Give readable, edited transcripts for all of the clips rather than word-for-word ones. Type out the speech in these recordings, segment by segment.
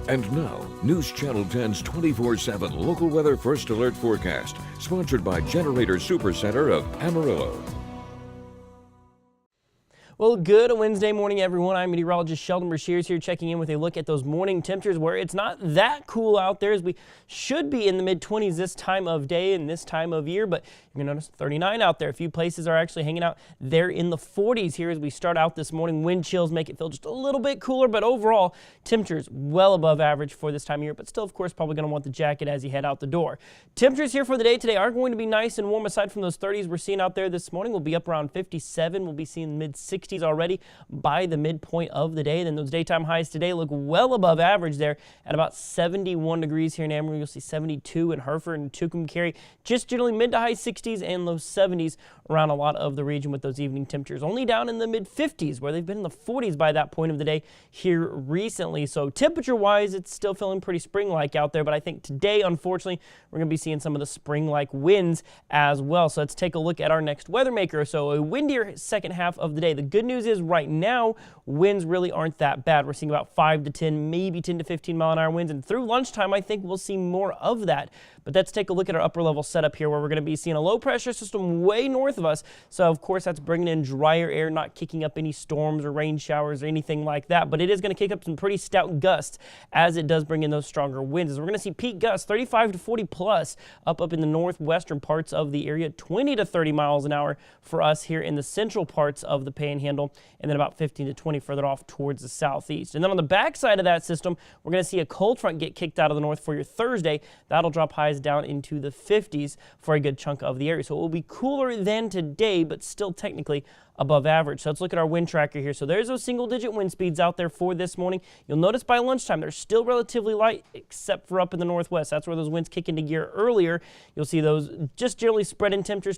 And now, News Channel 10's 24/7 local weather first alert forecast, sponsored by Generator Supercenter of Amarillo. Well, good Wednesday morning, everyone. I'm meteorologist Sheldon Brashears here checking in with a look at those morning temperatures where it's not that cool out there as we should be in the mid-20s this time of day and this time of year, but you're going to notice 39 out there. A few places are actually hanging out there in the 40s here as we start out this morning. Wind chills make it feel just a little bit cooler, but overall temperatures well above average for this time of year, but still, of course, probably going to want the jacket as you head out the door. Temperatures here for the day today are going to be nice and warm. Aside from those 30s we're seeing out there this morning, we'll be up around 57. We'll be seeing mid-60s already by the midpoint of the day. Then those daytime highs today look well above average there at about 71 degrees here in Amarillo. You'll see 72 in Hereford and Tucumcari, just generally mid to high 60s and low 70s around a lot of the region with those evening temperatures. Only down in the mid 50s where they've been in the 40s by that point of the day here recently. So temperature wise, it's still feeling pretty spring-like out there, but I think today, unfortunately, we're going to be seeing some of the spring-like winds as well. So let's take a look at our next weather maker. So a windier second half of the day. The good news is right now, winds really aren't that bad. We're seeing about 5 to 10, maybe 10 to 15 mile an hour winds, and through lunchtime, I think we'll see more of that. But let's take a look at our upper level setup here where we're going to be seeing a low pressure system way north of us. So of course that's bringing in drier air, not kicking up any storms or rain showers or anything like that. But it is going to kick up some pretty stout gusts as it does bring in those stronger winds. As we're going to see peak gusts 35 to 40 plus up in the northwestern parts of the area, 20 to 30 miles an hour for us here in the central parts of the Panhandle, and then about 15 to 20 further off towards the southeast. And then on the backside of that system, we're going to see a cold front get kicked out of the north for your Thursday. That'll drop highs down into the 50s for a good chunk of the area. So it will be cooler than today, but still technically above average. So let's look at our wind tracker here. So there's those single-digit wind speeds out there for this morning. You'll notice by lunchtime they're still relatively light, except for up in the northwest. That's where those winds kick into gear earlier. You'll see those just generally spread in temperatures,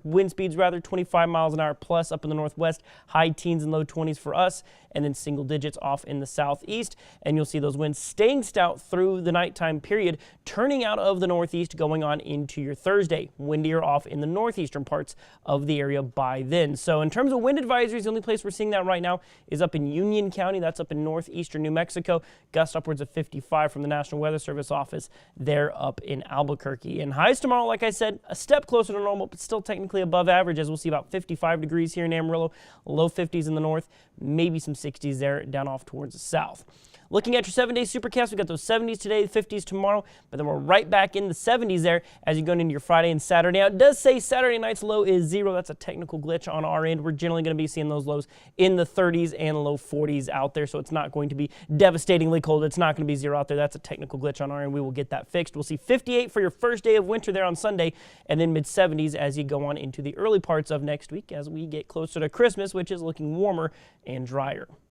wind speeds rather, 25 miles an hour plus up in the northwest, high teens and low 20s for us, and then single digits off in the southeast. And you'll see those winds staying stout through the nighttime period, turning out of the northeast going on into your Thursday. Windier off in the northeastern parts of the area by then. So in terms of wind advisories, the only place we're seeing that right now is up in Union County. That's up in northeastern New Mexico. Gusts upwards of 55 from the National Weather Service office there up in Albuquerque. And highs tomorrow, like I said, a step closer to normal, but still technically above average, as we'll see about 55 degrees here in Amarillo, low 50s in the north, maybe some 60s there down off towards the south. Looking at your 7-day supercast, we got those 70s today, 50s tomorrow, but then we're right back in the 70s there as you go into your Friday and Saturday. Now, it does say Saturday night's low is 0. That's a technical glitch on our end. We're generally going to be seeing those lows in the 30s and low 40s out there, so it's not going to be devastatingly cold. It's not going to be 0 out there. That's a technical glitch on our end. We will get that fixed. We'll see 58 for your first day of winter there on Sunday, and then mid-70s as you go on into the early parts of next week as we get closer to Christmas, which is looking warmer and drier.